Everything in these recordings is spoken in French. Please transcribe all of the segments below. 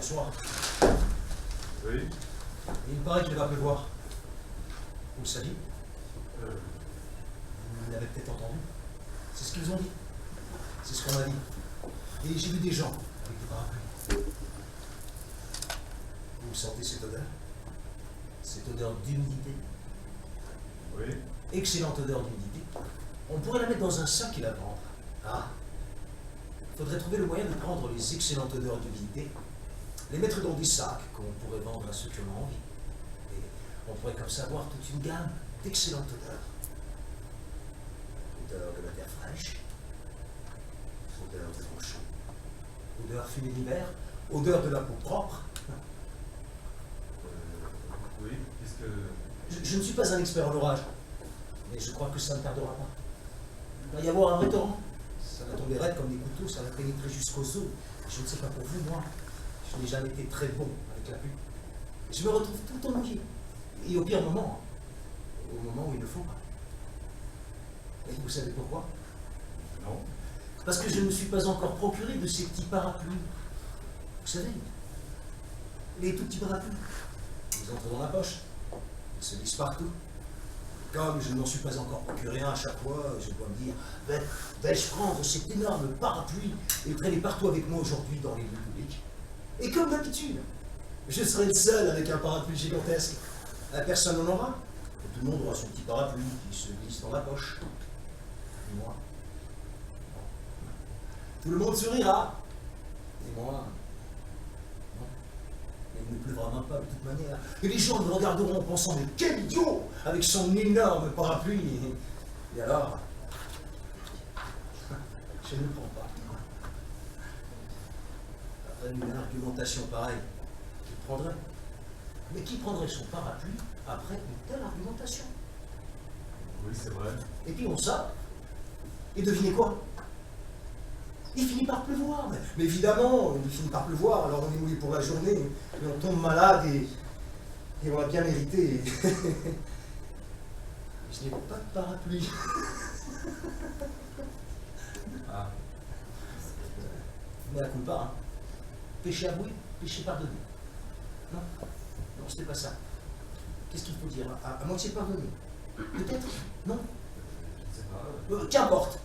Bonsoir. Oui. Il paraît qu'il va pleuvoir. Vous le saviez? Euh, Vous l'avez peut-être entendu. C'est ce qu'ils ont dit. C'est ce qu'on a dit. Et j'ai vu des gens avec des parapluies. Vous sentez cette odeur? Cette odeur d'humidité. oui. Excellente odeur d'humidité. On pourrait la mettre dans un sac et la vendre. Ah. Il faudrait trouver le moyen de prendre les excellentes odeurs d'humidité, les mettre dans des sacs qu'on pourrait vendre à ceux qui en ont envie. Et on pourrait comme ça avoir toute une gamme d'excellentes odeurs. Odeur de la terre fraîche, odeur de vent chaud, odeur fumée d'hiver, odeur de la peau propre. Oui, qu'est-ce que... Je ne suis pas un expert en orage, mais je crois que ça ne tardera pas. Il va y avoir un vrai torrent. Ça va tomber raide comme des couteaux, ça va pénétrer jusqu'aux os. Je ne sais pas pour vous, moi, je n'ai jamais été très bon avec la pluie. Je me retrouve tout le temps mouillé. Et au pire moment, au moment où il ne faut pas. Et vous savez pourquoi? Non. Parce que je ne me suis pas encore procuré de ces petits parapluies. Vous savez, les tout petits parapluies. Ils entrent dans la poche. Ils se glissent partout. Comme je ne m'en suis pas encore procuré un, à chaque fois, je dois me dire, vais-je prendre cet énorme parapluie et le traîner partout avec moi aujourd'hui dans les lieux publics? Et comme d'habitude, je serai le seul avec un parapluie gigantesque. Personne n'en aura. Et tout le monde aura son petit parapluie qui se glisse dans la poche. Et moi? Tout le monde sourira. Et moi? Non. Il ne pleuvra même pas de toute manière. Et les gens me regarderont en pensant, mais quel idiot avec son énorme parapluie. Et alors, je ne le prends pas. Après une argumentation pareille, qui prendrait? Mais qui prendrait son parapluie après une telle argumentation? Oui, c'est vrai. Et puis on sort. Et devinez quoi? Il finit par pleuvoir. Mais évidemment, il finit par pleuvoir, alors on est mouillé pour la journée, et on tombe malade, et on l'a bien mérité. Je n'ai pas de parapluie. Ah, Mais à coup pas, hein. Péché avoué, péché pardonné. Non, non, c'était pas ça. Qu'est-ce qu'il faut dire? À moitié pardonné. Peut-être? Non? je ne sais pas. Qu'importe.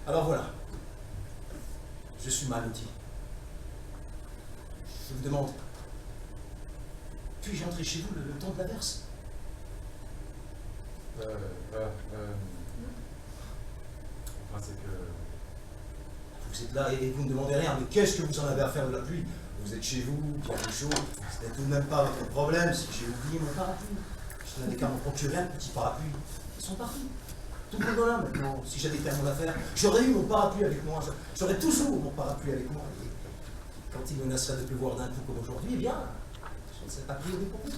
Alors voilà. Je suis mal loti. Je vous demande, puis-je entrer chez vous le temps de l'averse? Enfin, c'est que... Vous êtes là et vous ne demandez rien, mais qu'est-ce que vous en avez à faire de la pluie? Vous êtes chez vous, il y a chaud, ce n'est tout de même pas votre problème si j'ai oublié mon parapluie. Je n'avais qu'à m'en procurer un petit parapluie. Ils sont partis. Tout le monde en a maintenant. Si j'avais fait mon affaire, j'aurais eu mon parapluie avec moi. J'aurais toujours mon parapluie avec moi. Et quand il menacerait de pleuvoir d'un coup comme aujourd'hui, eh bien, je ne serais pas pris au dépourvu.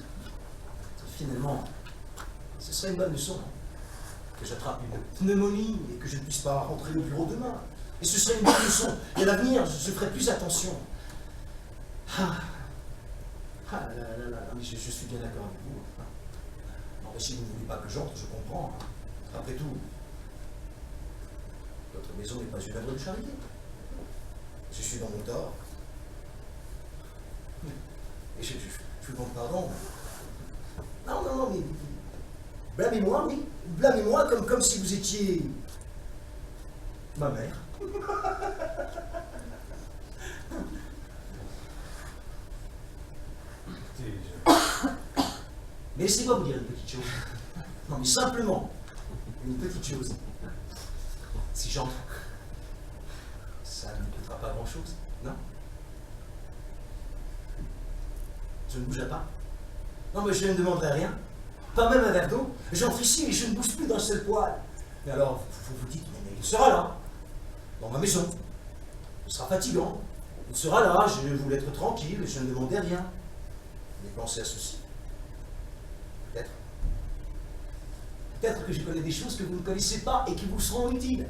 Finalement, ce serait une bonne leçon. Que j'attrape une pneumonie et que je ne puisse pas rentrer au bureau demain. Et ce serait une bonne leçon. Et à l'avenir, je ferai plus attention. Ah là, mais je suis bien d'accord avec vous. Non, mais si vous ne voulez pas que j'entre, je comprends. Après tout, votre maison n'est pas une œuvre de charité. Je suis dans mon tort. Et je vous demande pardon. Non, mais blâmez-moi, oui. Blâmez-moi comme si vous étiez ma mère. Écoutez, Mais laissez-moi vous dire une petite chose. Non, mais simplement, une petite chose. Si j'entre, ça ne me coûtera pas grand-chose, non? Je ne bougerai pas. Non, mais je ne demanderai rien. Pas même un verre d'eau. J'entre ici et je ne bouge plus d'un seul poil. Mais alors, vous vous dites, mais il sera là, dans ma maison. Ce sera fatigant. Il sera là, je voulais être tranquille, je ne demandais rien. Mais pensez à ceci. Peut-être. Peut-être que je connais des choses que vous ne connaissez pas et qui vous seront utiles.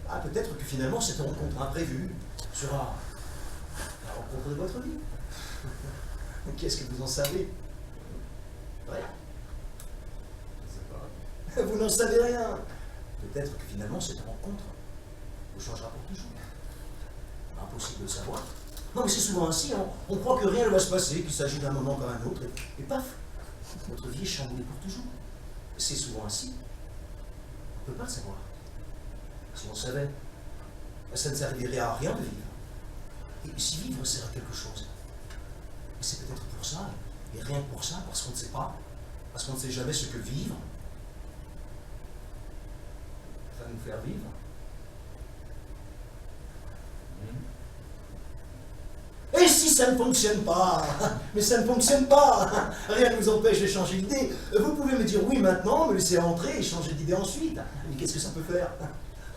Ah, peut-être que finalement, cette rencontre imprévue sera la rencontre de votre vie. Qu'est-ce que vous en savez? Rien. je ne sais pas. Vous n'en savez rien. Peut-être que finalement, cette rencontre vous changera pour toujours. Impossible de le savoir. Non, mais c'est souvent ainsi, hein. On croit que rien ne va se passer, qu'il s'agit d'un moment comme un autre, et paf, votre vie est chamboulée pour toujours. C'est souvent ainsi. On ne peut pas le savoir. Si on savait, ça ne servirait à rien de vivre. Et si vivre sert à quelque chose, c'est peut-être pour ça, et rien que pour ça, parce qu'on ne sait pas, parce qu'on ne sait jamais ce que vivre va nous faire vivre. Et si ça ne fonctionne pas, mais ça ne fonctionne pas, rien ne nous empêche de changer d'idée. Vous pouvez me dire oui maintenant, me laisser entrer et changer d'idée ensuite. Mais qu'est-ce que ça peut faire?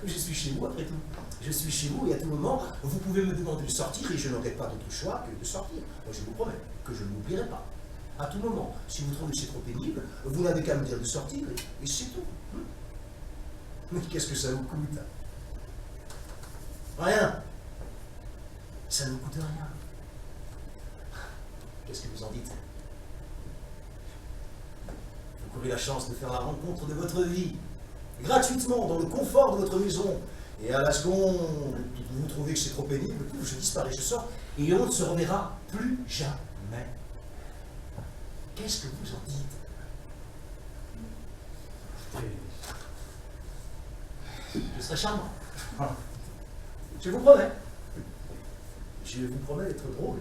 Je suis chez vous après tout. Je suis chez vous et à tout moment, vous pouvez me demander de sortir et je n'aurai pas d'autre choix que de sortir. Moi je vous promets que je ne l'oublierai pas. À tout moment, si vous trouvez que c'est trop pénible, vous n'avez qu'à me dire de sortir et c'est tout. Mais qu'est-ce que ça vous coûte? Rien. Ça ne vous coûte rien. Qu'est-ce que vous en dites? Vous courez la chance de faire la rencontre de votre vie, gratuitement, dans le confort de votre maison. Et à la seconde, vous trouvez que c'est trop pénible, je disparais, je sors, et on ne se reverra plus jamais. Qu'est-ce que vous en dites? Je serai charmant. Je vous promets. Je vous promets d'être drôle.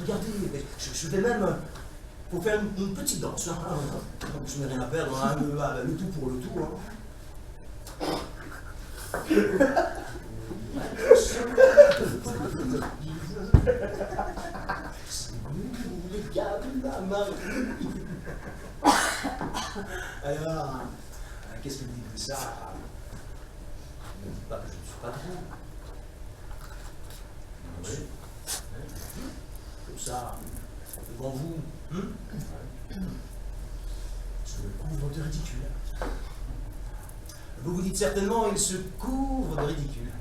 Regardez, je vais même pour faire une petite danse. Hein. Je n'ai rien à perdre, hein, le tout pour le tout. Hein. C'est nous, les gars de la marine. Alors, qu'est-ce que vous dites de ça? Ne dites pas que je ne suis pas drôle. Oui. Comme ça, devant vous, je me couvre de ridicule. Vous vous dites certainement, il se couvre de ridicule.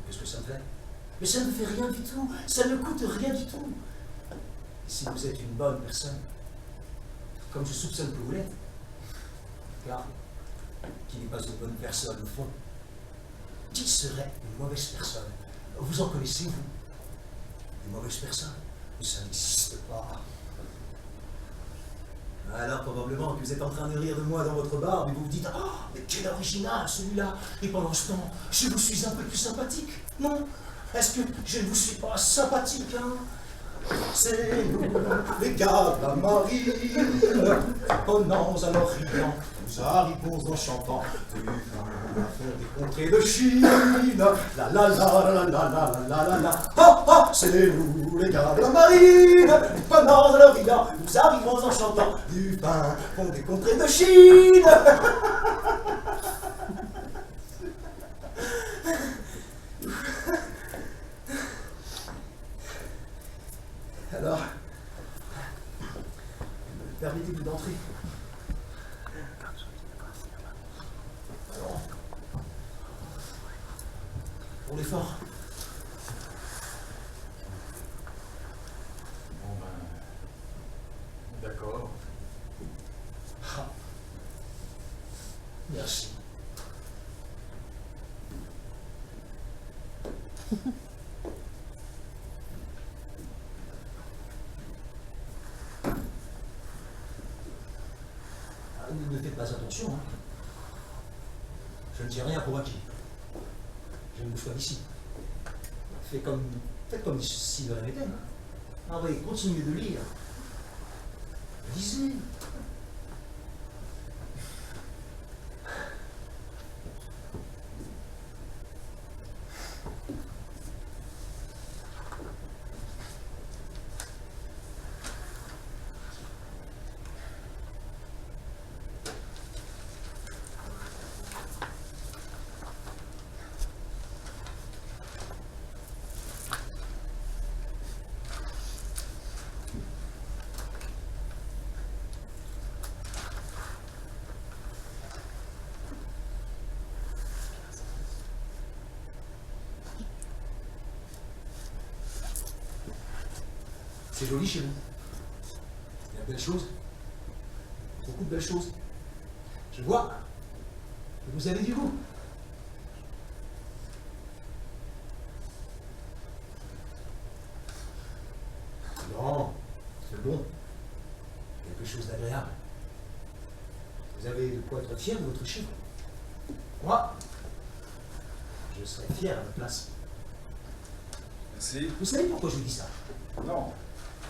Qu'est-ce que ça me fait? Mais ça ne fait rien du tout, ça ne coûte rien du tout. Et si vous êtes une bonne personne, comme je soupçonne que vous l'êtes, car qui n'est pas une bonne personne au fond, qui serait une mauvaise personne? Vous en connaissez, vous? Une mauvaise personne? Mais ça n'existe pas. Alors probablement que vous êtes en train de rire de moi dans votre barbe et vous vous dites « Oh, mais quel original celui-là !» Et pendant ce temps, je vous suis un peu plus sympathique, non? Est-ce que je ne vous suis pas sympathique, hein? C'est nous, les gars de la marine, pendant à l'Orient, nous arrivons en chantant du fond des contrées de Chine. La la la la la la la la la. Oh oh, c'est nous, les gars de la marine, pendant à l'Orient, nous arrivons en chantant du fin fond des contrées de Chine. Alors, permettez-vous d'entrer. Alors, pour l'effort. Bon ben, d'accord. Ah. Merci. Ne faites pas attention, hein. Je ne dis rien pour acquis. Je ne bouge pas d'ici. Faites comme si de la méthode. Hein. Ah oui, continuez de lire. Lisez. C'est joli chez vous. Il y a de belles choses. Beaucoup de belles choses. Je vois que vous avez du goût. bon, quelque chose d'agréable. Vous avez de quoi être fier de votre chiffre. Moi, je serais fier à votre place. Merci. Vous savez pourquoi je vous dis ça? Non.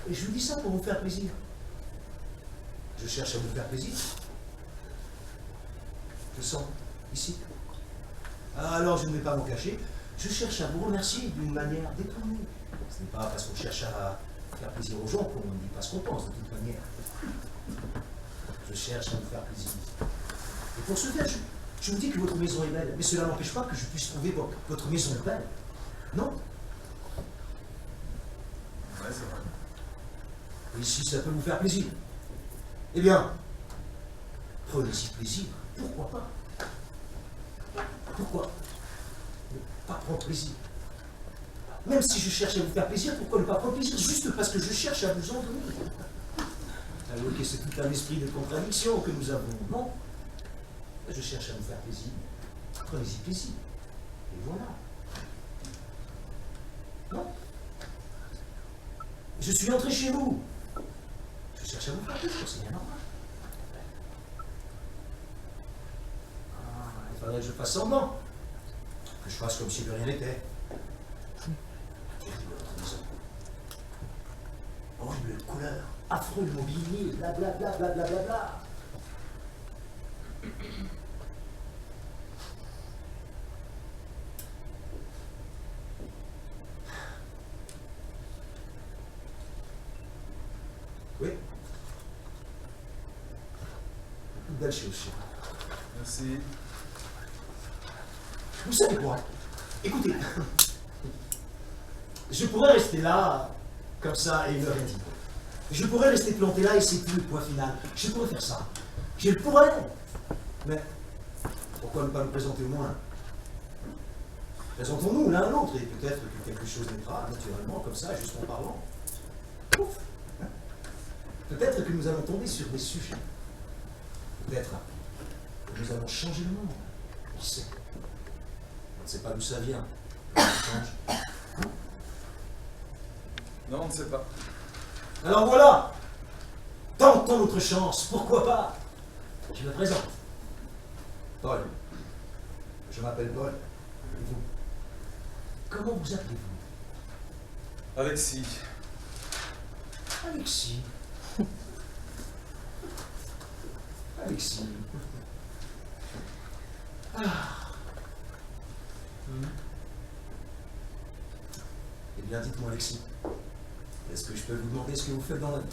Et je vous dis ça pour vous faire plaisir. Je cherche à vous faire plaisir. Je sens, ici. Alors je ne vais pas m'en cacher, je cherche à vous remercier d'une manière détournée. Ce n'est pas parce qu'on cherche à faire plaisir aux gens qu'on ne dit pas ce qu'on pense, de toute manière. Je cherche à vous faire plaisir. Et pour ce faire, je vous dis que votre maison est belle, mais cela n'empêche pas que je puisse trouver votre maison belle. Non? Ouais, c'est vrai. Et si ça peut vous faire plaisir, eh bien, prenez-y plaisir. Pourquoi pas? Pourquoi ne pas prendre plaisir? Même si je cherche à vous faire plaisir, pourquoi ne pas prendre plaisir? Juste parce que je cherche à vous en donner. Alors que c'est tout un esprit de contradiction que nous avons, non? Je cherche à vous faire plaisir. Prenez-y plaisir. Et voilà. Non? Je suis entré chez vous. Je cherche à vous faire plaisir, c'est bien normal. Il faudrait que je fasse semblant. Que je fasse comme si de rien n'était. Terrible votre maison. Horrible couleur, affreux mobilier, blablabla, blablabla. Oui. Une belle chose chez vous. Merci. Vous savez quoi? Écoutez, je pourrais rester là, comme ça, et ne rien dire. Je pourrais rester planté là et c'est tout le point final. Je pourrais faire ça. Je le pourrais. Mais pourquoi ne pas nous présenter au moins? Présentons-nous l'un à l'autre et peut-être que quelque chose naîtra naturellement, comme ça, juste en parlant. Ouf. Peut-être que nous allons tomber sur des sujets. Peut-être que nous allons changer le monde. Qui sait? On ne sait pas d'où ça vient. Ça change. Non, on ne sait pas. Alors voilà. Tentons notre chance. Pourquoi pas? Je me présente. Paul. Je m'appelle Paul. Et vous? Comment vous appelez-vous? Alexis. Alexis. Alexis. Ah. Eh bien, dites-moi, Alexis, est-ce que je peux vous demander ce que vous faites dans la vie?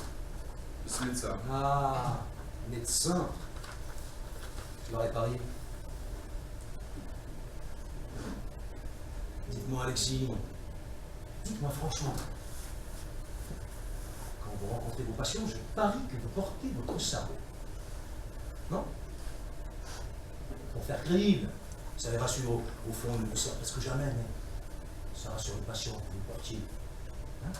Je suis médecin. Ah, médecin. Je l'aurais parié. Dites-moi, Alexis, dites-moi franchement, quand vous rencontrez vos patients, je parie que vous portez votre cerveau. Non? Pour faire crédible, ça les rassure au fond, ne vous sert presque jamais, mais ça rassure les patients que vous portiez. Hein?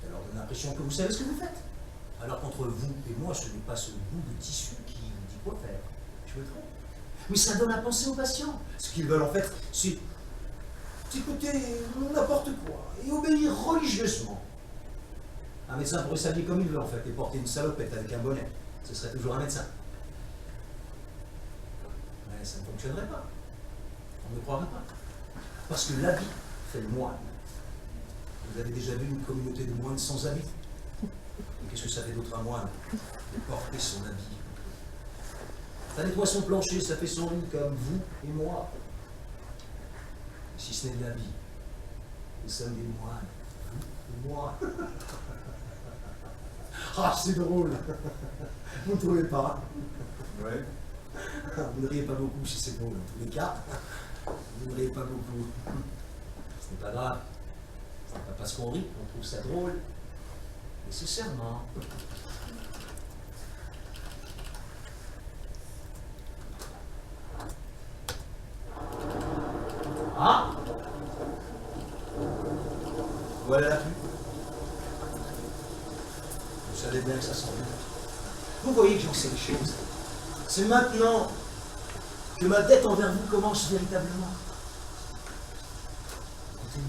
Ça leur donne l'impression que vous savez ce que vous faites. Alors qu'entre vous et moi, ce n'est pas ce bout de tissu qui vous dit quoi faire. Je me trompe. Mais ça donne à penser aux patients. Ce qu'ils veulent en fait, c'est écouter n'importe quoi et obéir religieusement. Un médecin pourrait s'habiller comme il veut en fait et porter une salopette avec un bonnet. Ce serait toujours un médecin. Mais ça ne fonctionnerait pas. On ne croirait pas. Parce que l'habit fait le moine. Vous avez déjà vu une communauté de moines sans habit? Et qu'est-ce que ça fait d'autre un moine de porter son habit? Ça nettoie son plancher, ça fait son lit comme vous et moi. Si ce n'est de l'habit, nous sommes des moines. Vous et moi. Ah, c'est drôle. Vous ne trouvez pas? Ouais. Vous ne riez pas beaucoup si c'est drôle. En tous les cas, vous ne riez pas beaucoup. Ce n'est pas grave. Ce n'est pas parce qu'on rit qu'on trouve ça drôle. Nécessairement. Ah! Voilà la pluie. Vous savez bien que ça sent bien. Vous voyez que j'en sais les choses. C'est maintenant que ma dette envers vous commence véritablement. Écoutez,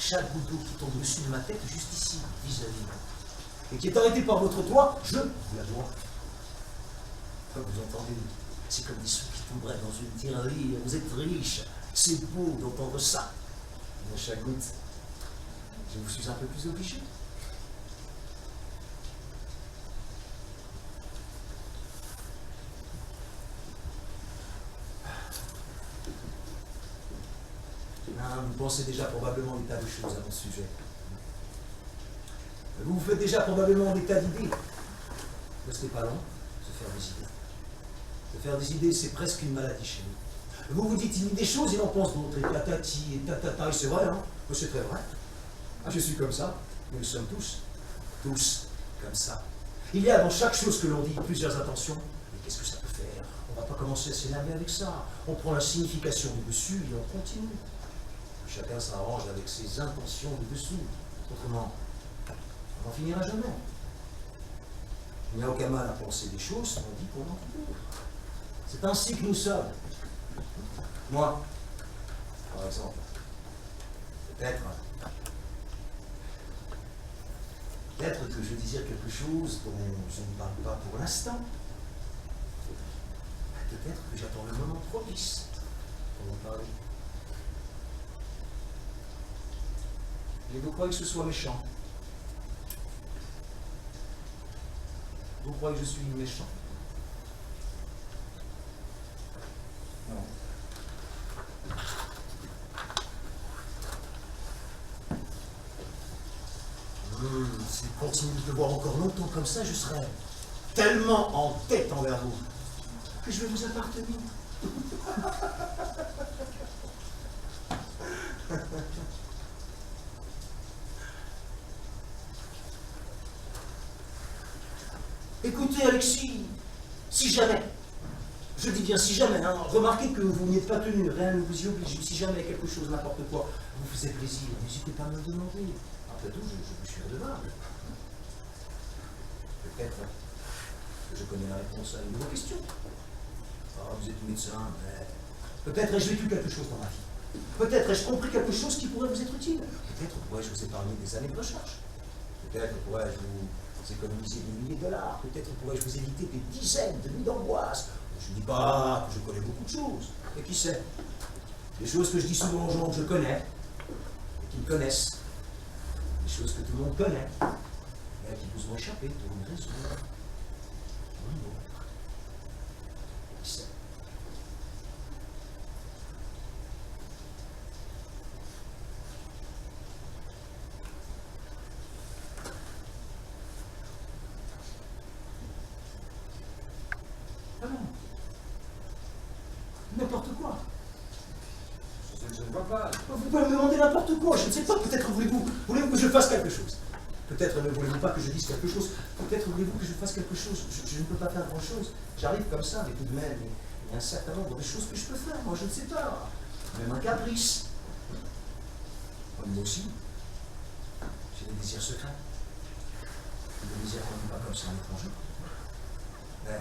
chaque goutte d'eau qui tombe au-dessus de ma tête, juste ici, vis-à-vis, et qui est arrêtée par votre toit, je vous la dois. Vous entendez, c'est comme des sous qui tomberaient dans une tirelire. Vous êtes riche, c'est beau d'entendre ça. Mais à chaque goutte, je vous suis un peu plus obligé. Vous pensez déjà probablement des tas de choses à mon sujet. Vous vous faites déjà probablement des tas d'idées. Restez pas long, se faire des idées. Se faire des idées, c'est presque une maladie chez nous. Vous vous dites, il dit des choses, il en pense d'autres, et tatati, et tatata, et c'est vrai, hein, c'est très vrai. Ah, je suis comme ça, mais nous sommes tous comme ça. Il y a dans chaque chose que l'on dit plusieurs intentions, mais qu'est-ce que ça peut faire? On ne va pas commencer à s'énerver avec ça. On prend la signification du dessus et on continue. Chacun s'arrange avec ses intentions du dessous. Autrement, on n'en finira jamais. Il n'y a aucun mal à penser des choses, on dit qu'on en trouve. C'est ainsi que nous sommes. Moi, par exemple, peut-être que je désire quelque chose dont je ne parle pas pour l'instant. Peut-être que j'attends le moment propice pour en parler. Et vous croyez que ce soit méchant? Vous croyez que je suis méchant? Non. Si je continue de voir encore longtemps comme ça, je serai tellement en tête envers vous que je vais vous appartenir. Écoutez, Alexis, si jamais, je dis bien si jamais, hein, remarquez que vous n'y êtes pas tenu, rien ne vous y oblige. Si jamais quelque chose, n'importe quoi, vous faisait plaisir, n'hésitez pas à me le demander. Après tout, je vous suis redevable. Peut-être que je connais la réponse à une de vos questions. Ah, vous êtes médecin, mais peut-être ai-je vécu quelque chose dans ma vie. Peut-être ai-je compris quelque chose qui pourrait vous être utile. Peut-être pourrais-je vous épargner des années de recherche. Peut-être pourrais-je vous économiser des milliers de dollars. Peut-être pourrais-je vous éviter des dizaines de nuits d'angoisse. Je ne dis pas que je connais beaucoup de choses. Mais qui sait? Des choses que je dis souvent aux gens que je connais et qui me connaissent. Des choses que tout le monde connaît, mais qui vous ont échappé pour une raison ou une autre. Qui sait? Ah non. N'importe quoi. Je ne vois pas. Vous pouvez me demander n'importe quoi, je ne sais pas, peut-être voulez-vous que je fasse quelque chose. Peut-être ne voulez-vous pas que je dise quelque chose, peut-être voulez-vous que je fasse quelque chose, je ne peux pas faire grand-chose. J'arrive comme ça, mais tout de même, il y a un certain nombre de choses que je peux faire, moi je ne sais pas. Même un caprice. Moi aussi, j'ai des désirs secrets. Des désirs qu'on ne dit pas comme ça en étranger. Mais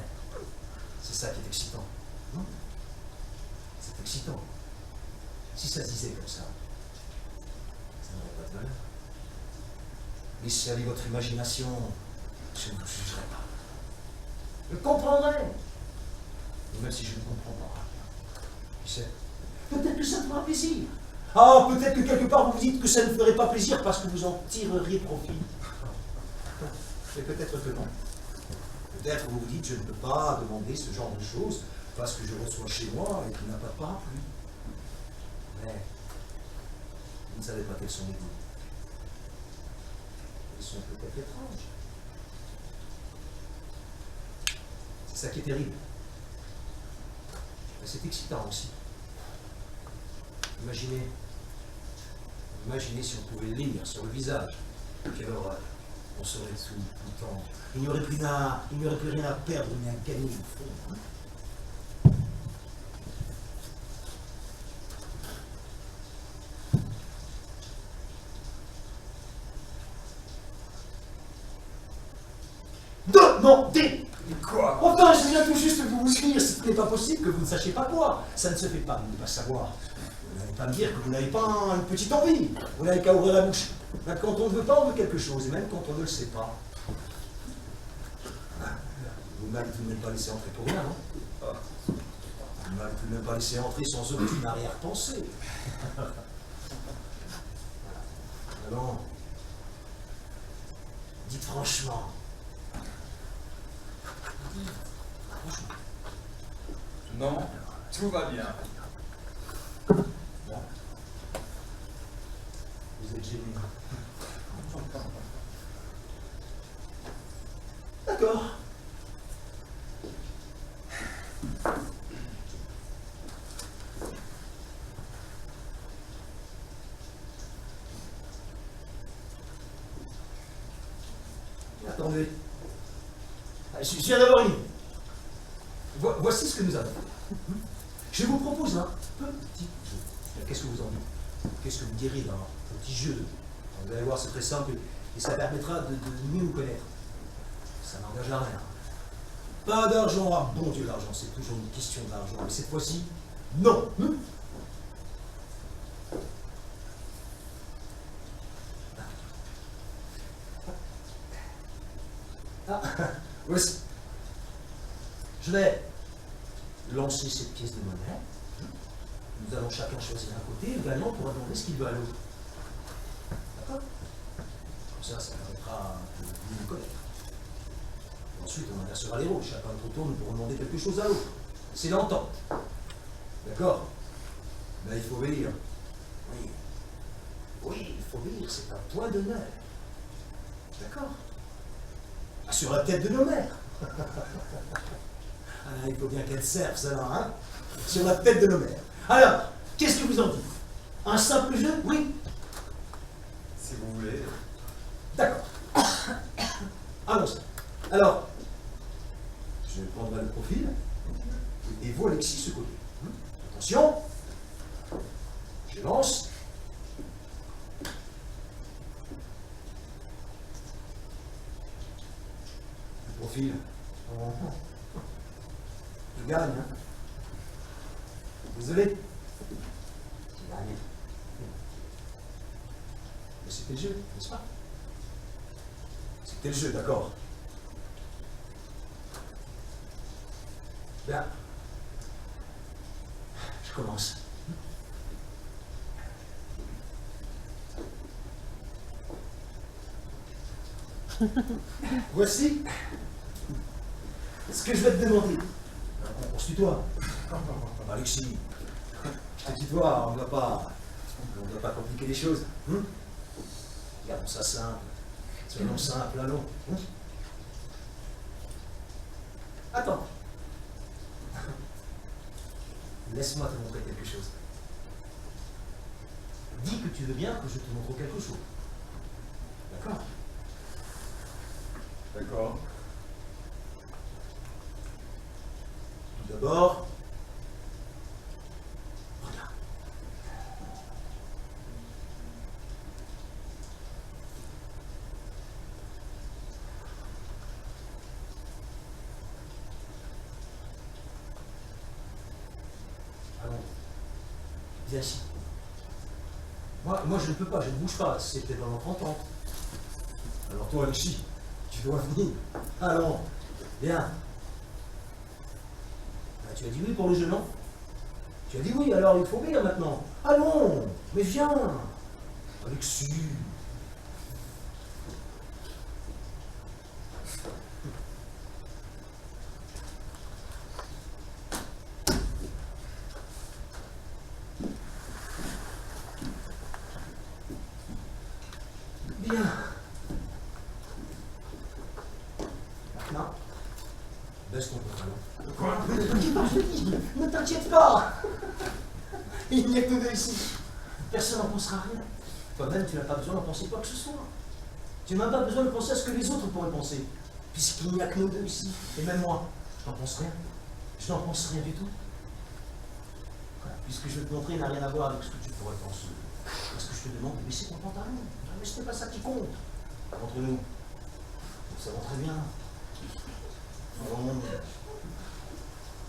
c'est ça qui est excitant. Non? C'est excitant. Si ça se disait comme ça n'aurait pas de valeur. Laissez aller votre imagination, je ne vous jugerai pas. Je comprendrai. Et même si je ne comprends pas, qui sait, peut-être que ça me fera plaisir. Ah, peut-être que quelque part vous vous dites que ça ne ferait pas plaisir parce que vous en tireriez profit. Mais peut-être que non. Peut-être vous vous dites, je ne peux pas demander ce genre de choses parce que je reçois chez moi et qu'il n'a pas de parapluie. Mais vous ne savez pas quels sont les goûts. Ils sont peut-être étranges. C'est ça qui est terrible. Mais c'est excitant aussi. Imaginez si on pouvait lire sur le visage. Quelle horreur. On serait tout le temps. Il n'y aurait plus rien à perdre ni à gagner au fond. Demandez! Quoi? Enfin, je viens tout juste de vous dire, ce n'est pas possible que vous ne sachiez pas quoi. Ça ne se fait pas de ne pas savoir. Vous n'avez pas me dire que vous n'avez pas une petite envie. Vous n'avez qu'à ouvrir la bouche. Même quand on ne veut pas, on veut quelque chose, et même quand on ne le sait pas. Vous-même, vous n'êtes pas laissé entrer pour rien, non? Vous n'avez tout de même pas laissé entrer sans aucune arrière-pensée. Alors, dites franchement. Non, tout va bien. Bon. Vous êtes gêné. D'accord. Attendez. Je viens d'avoir une idée. Voici ce que nous avons. Je vous propose un petit jeu. Qu'est-ce que vous en dites? Qu'est-ce que vous direz d'un petit jeu? Vous allez voir, c'est très simple et ça permettra de mieux nous connaître. Ça n'engage à rien. Pas d'argent, ah bon Dieu, l'argent, c'est toujours une question d'argent. Mais cette fois-ci, non. Ah, voici. Je vais lancer cette pièce de monnaie. Nous allons chacun choisir un côté. Le gagnant pourra demander ce qu'il veut à l'autre. D'accord? Comme ça permettra de mieux nous connaître. Ensuite, on inversera les rôles. Chacun de notre tour, nous pourrons demander quelque chose à l'autre. C'est l'entente. D'accord? Mais il faut obéir. Oui. Oui, il faut obéir. C'est un point d'honneur. D'accord? Sur la tête de nos mères. Ah, il faut bien qu'elle serve, celle-là, hein? Sur la tête de nos mères. Alors, qu'est-ce que vous en dites? Un simple jeu? Oui? Si vous voulez. D'accord. Allons-y. Alors, je prendrai le profil et vous, Alexis, ce côté. Attention. Je lance. Le profil. Je gagne. Hein. Désolé. Je gagne. Mais c'était le jeu, n'est-ce pas? C'était le jeu, d'accord. Bien. Je commence. Voici ce que je vais te demander. On se tutoie. Alexis, je te tutoie, on ne doit pas compliquer les choses. Gardons ça simple. Soyons simples, allons. Attends. Laisse-moi te montrer quelque chose. Dis que tu veux bien que je te montre quelque chose. D'accord? D'accord. Tout d'abord, regarde. Allons. Viens ici. Moi, je ne peux pas, je ne bouge pas. C'était dans notre entente. Alors toi, Alexis, tu dois venir. Allons, viens. Ah, tu as dit oui pour le jeu, non? Tu as dit oui, alors il faut venir maintenant. Allons, mais viens. Alexis. Bien. Maintenant, baisse ton pantalon. Quoi? Ne t'inquiète pas, je te dis, ne t'inquiète pas. Il n'y a que deux ici. Personne n'en pensera rien. Toi-même, tu n'as pas besoin d'en penser quoi que ce soit. Tu n'as même pas besoin de penser à ce que les autres pourraient penser. Puisqu'il n'y a que nous deux ici. Et même moi, je n'en pense rien. Je n'en pense rien du tout. Voilà, puisque je vais te montrer n'a rien à voir avec ce que tu pourrais penser. Parce que je te demande de baisser ton pantalon. Mais ce n'est pas ça qui compte. Entre nous, nous savons très bien. Allons,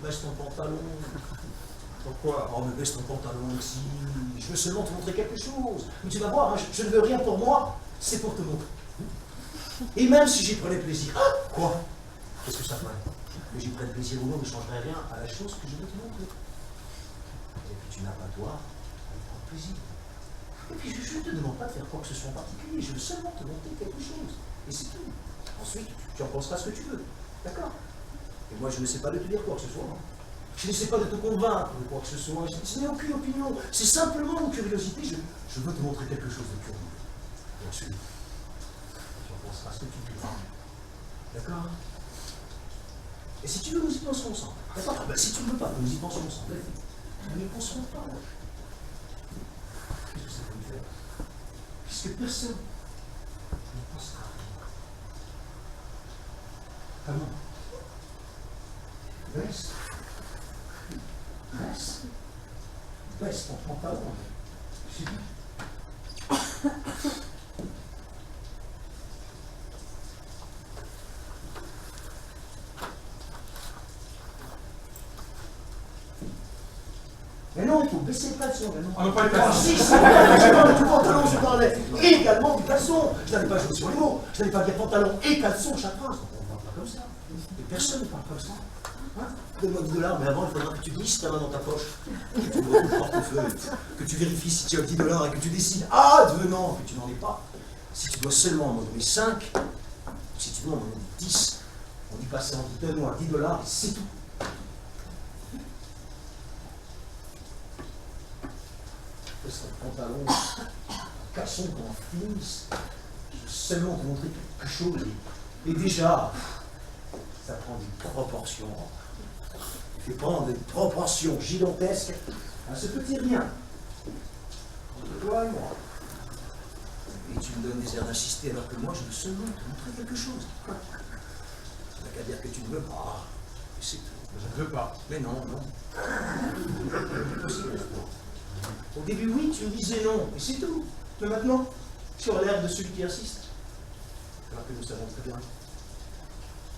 baisse ton pantalon. Pourquoi? Oh, mais baisse ton pantalon ici. Je veux seulement te montrer quelque chose. Mais tu vas voir, hein, je ne veux rien pour moi. C'est pour te montrer. Et même si j'y prenais plaisir. Ah, quoi? Qu'est-ce que ça ferait? Que j'y prenne plaisir ou non ne changerait rien à la chose que je veux te montrer. Et puis tu n'as pas, toi, à y prendre plaisir. Et puis je ne te demande pas de faire quoi que ce soit en particulier. Je veux seulement te montrer quelque chose. Et c'est tout. Ensuite, tu en penseras ce que tu veux. D'accord? Et moi, je ne sais pas de te dire quoi que ce soit. Je n'essaie pas de te convaincre de quoi que ce soit. Ce n'est aucune opinion. C'est simplement une curiosité. Je veux te montrer quelque chose de curieux. Et ensuite, tu en penseras ce que tu veux. D'accord? Et si tu veux, nous y pensons ensemble. D'accord? Ben, si tu ne veux pas, nous y pensons ensemble. Nous n'y pensons pas. Qu'est-ce que ça peut me faire? Puisque personne n'y pensera rien. Comment? Baisse. Baisse. Baisse ton pantalon. C'est dit. Mais non, il faut baisser le caleçon. Mais non. Ah non, pas le Ah, caleçon. si, je parlais du pantalon, je parlais également du caleçon. Je n'allais pas jouer sur les mots. Je n'allais pas dire pantalon et caleçon chaque phrase. On ne parle pas comme ça. Et personne ne parle comme ça. Hein? Donne-moi $10, mais avant, il faudra que tu glisses ta main dans ta poche, que tu ouvres ton portefeuille, que tu vérifies si tu as $10 et que tu décides, advenant que tu n'en es pas, si tu dois seulement en donner 5, si tu dois en donner 10, on dit passer en dit donne-moi $10 et c'est tout. Fais ton pantalon, un caleçon qu'on en finisse, je veux seulement te montrer quelque chose et déjà, ça prend des proportions. Il fait prendre des proportions gigantesques à ce petit rien. Entre toi et moi. Et tu me donnes des airs d'insister alors que moi je veux seulement te montrer quelque chose. Tu n'as qu'à dire que tu ne veux pas. Et c'est tout. Je ne veux pas. Mais non, non. Au début, oui, tu me disais non. Et c'est tout. Mais maintenant, tu as l'air de celui qui insiste. Alors que nous savons très bien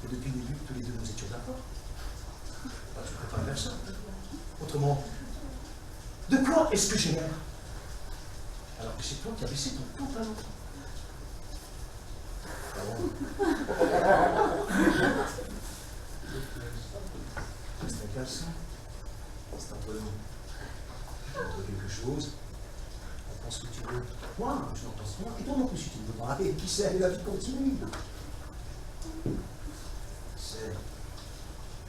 que depuis le début, tous les deux nous étions d'accord. Tu ne prépares personne. Autrement, de quoi est-ce que j'ai l'air? Alors que c'est toi qui as baissé ton pantalon. Ah bon? C'est un caleçon. C'est un peu quelque chose. On pense que tu veux. Moi, je n'en pense rien. Et toi non plus, si tu ne veux pas. Et qui sait, la vie continue. C'est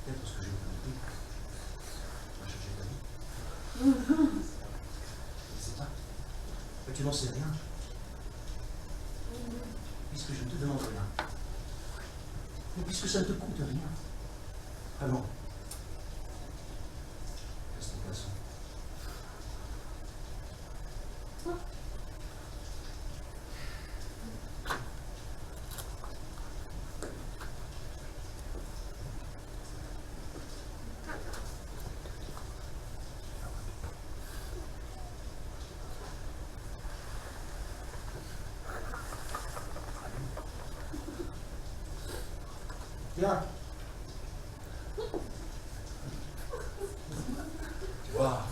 peut-être ce que j'ai compris. Tu vas chercher ta vie. Je ne sais pas. Mais tu n'en sais rien. Puisque je ne te demande rien. Mais puisque ça ne te coûte rien. Allons. Reste ton caleçon. Bien. Tu vois,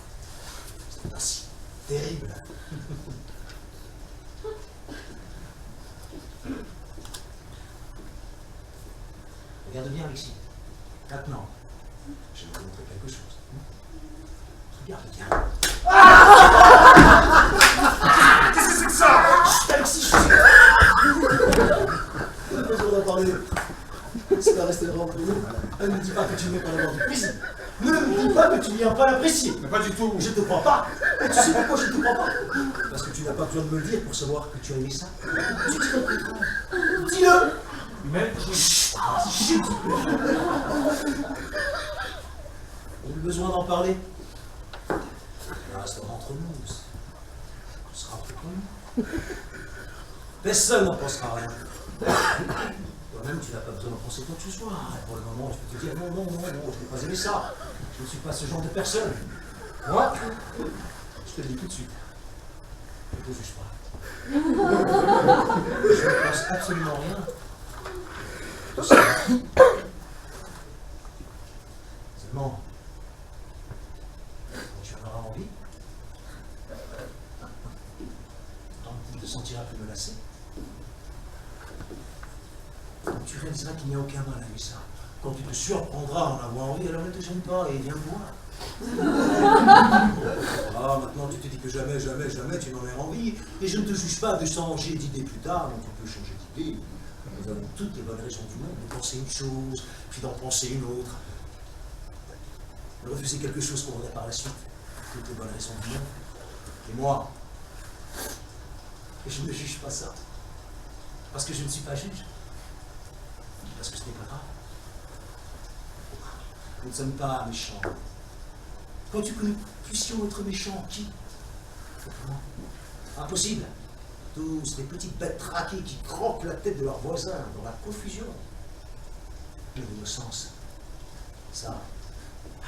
c'est pas si terrible. Regarde bien, Alexis. Maintenant, je vais te montrer quelque chose. Regarde bien. Qu'est-ce que c'est que ça? Chut, Alexis, je suis... On a besoin d'en parler. Ça va rester entre nous. Ne me dis pas que tu ne mets pas l'avoir du plaisir. Ne me dis pas que tu n'y as pas l'apprécier. Mais pas du tout. Je ne te crois pas. Et tu sais pourquoi je ne te crois pas? Parce que tu n'as pas besoin de me le dire pour savoir que tu as aimé ça. Tu dis le contraire. Dis-le. Mais Chut. Chut. On a besoin d'en parler. Ça restera entre nous. Ce sera entre nous. Personne n'en pensera rien. Toi-même, tu n'as pas besoin d'en penser quoi que ce soit. Pour le moment, je peux te dire non, non, non, non, je n'ai pas aimé ça. Je ne suis pas ce genre de personne. Moi, je te le dis tout de suite. Ne te juge pas. Je ne pense absolument rien de ça. Seulement, tu réaliseras qu'il n'y a aucun mal à aimer ça. Quand tu te surprendras à en avoir envie, alors ne te gêne pas et viens me voir. Ah, maintenant tu te dis que jamais, jamais, jamais tu n'en as envie. Et je ne te juge pas de changer d'idée plus tard, mais tu peux changer d'idée. Nous avons toutes les bonnes raisons du monde de penser une chose, puis d'en penser une autre. De refuser quelque chose qu'on aurait par la suite. Toutes les bonnes raisons du monde. Et moi, je ne juge pas ça. Parce que je ne suis pas juge. Parce que ce n'est pas grave. Nous ne sommes pas méchants. Crois-tu que nous puissions être méchants? Qui? Comment? Impossible. Tous des petites bêtes traquées qui croquent la tête de leurs voisins dans la confusion. Mais l'innocence, ça,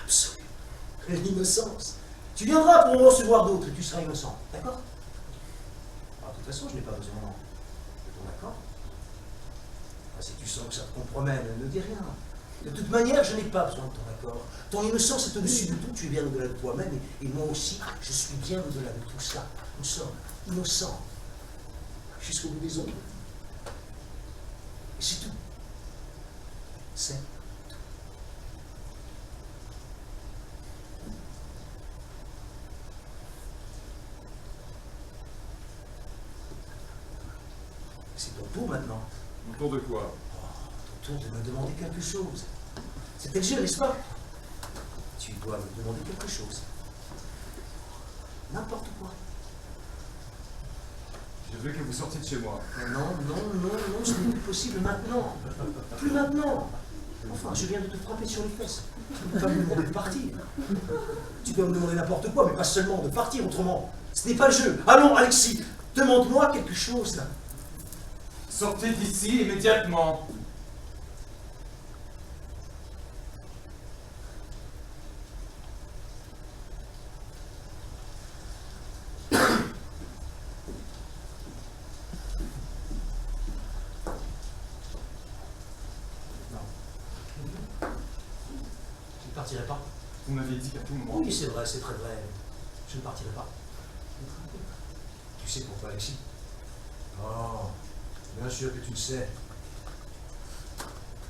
absolu. L'innocence. Tu viendras pour en recevoir d'autres et tu seras innocent. D'accord? Alors, de toute façon, je n'ai pas besoin de ton accord. Enfin, si tu sens que ça te compromet, ne dis rien. De toute manière, je n'ai pas besoin de ton accord. Ton innocence est au-dessus de tout, tu es bien au-delà de toi-même, et moi aussi, je suis bien au-delà de tout ça. Nous sommes innocents, jusqu'au bout des ongles. Et c'est tout. C'est tout. C'est ton tour maintenant. Mon tour de quoi? Ton tour de me demander quelque chose. C'était le jeu, n'est-ce pas? Tu dois me demander quelque chose. N'importe quoi. Je veux que vous sortiez de chez moi. Non, ce n'est plus possible maintenant. Plus maintenant. Enfin, je viens de te frapper sur les fesses. Tu ne peux pas me demander de partir. Tu dois me demander n'importe quoi, mais pas seulement de partir autrement. Ce n'est pas le jeu. Allons, Alexis, demande-moi quelque chose. Sortez d'ici immédiatement. Je ne partirai pas. Vous m'aviez dit qu'à tout moment. Oui, c'est vrai, c'est très vrai. Je ne partirai pas. Tu sais pourquoi, Alexis? Oh, bien sûr que tu le sais.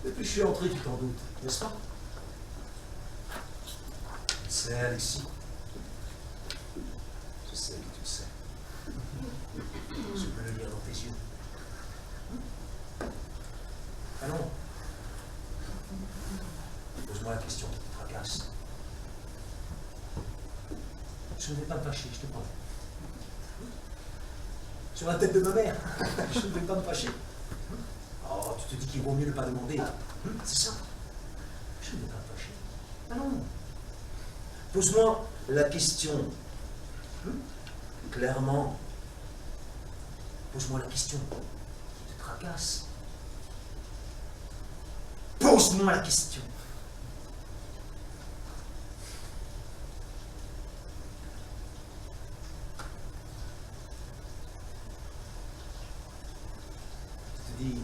Depuis que je suis entré, tu t'en doutes, n'est-ce pas? Tu le sais, Alexis. Je sais que tu le sais. Je peux le lire dans tes yeux. Allons. Pose-moi la question qui te tracasse. Je ne vais pas me fâcher, je te promets. Sur la tête de ma mère, je ne vais pas me fâcher. Oh, tu te dis qu'il vaut mieux ne pas demander. C'est ça. Je ne vais pas me fâcher. Ah non. Pose-moi la question. Clairement. Pose-moi la question qui te tracasse. Pose-moi la question. Je te dis,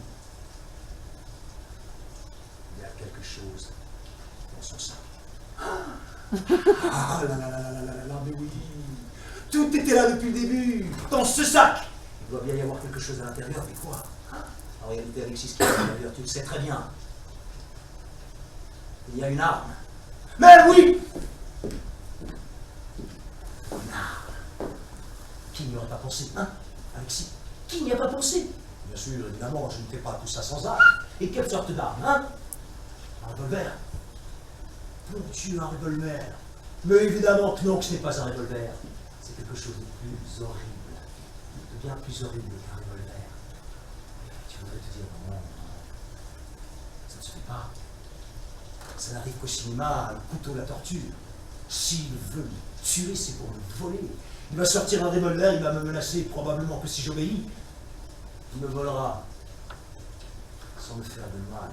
il y a quelque chose dans son sac. Ah là là là là là là là, mais oui. Tout était là depuis le début. Dans ce sac. Il doit bien y avoir quelque chose à l'intérieur, mais quoi? En réalité, Alexis, ce qu'il y a à l'intérieur, tu le sais très bien. Il y a une arme. Mais oui! Une arme. Qui n'y aurait pas pensé, hein, Alexis? Qui n'y a pas pensé? Bien sûr, évidemment, je ne fais pas tout ça sans arme. Et quelle sorte d'arme, hein? Un revolver. Mon Dieu, un revolver. Mais évidemment que non, que ce n'est pas un revolver. C'est quelque chose de plus horrible. De bien plus horrible qu'un revolver. Tu voudrais te dire, non, ça ne se fait pas. Ça n'arrive qu'au cinéma, le couteau, la torture. S'il veut me tuer, c'est pour me voler. Il va sortir un revolver, il va me menacer, probablement que si j'obéis, il me volera sans me faire de mal.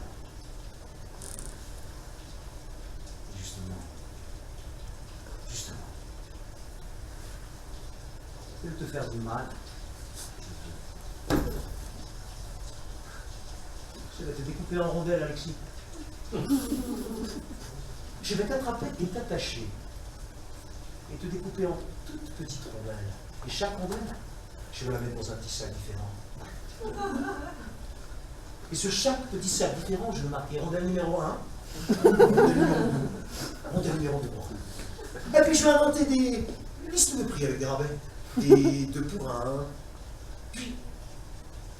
Justement. Je vais te faire du mal. Je vais te découper en rondelles, Alexis. Je vais t'attraper et t'attacher. Et te découper en toutes petites rondelles. Et chaque rondelle, je vais la mettre dans un petit sac différent. Et sur chaque petit sac différent, je vais marquer rondelle numéro 1, rondelle numéro 2, rondelle numéro 2. Et puis je vais inventer des listes de prix avec des rabais. Des 2 pour 1. Puis,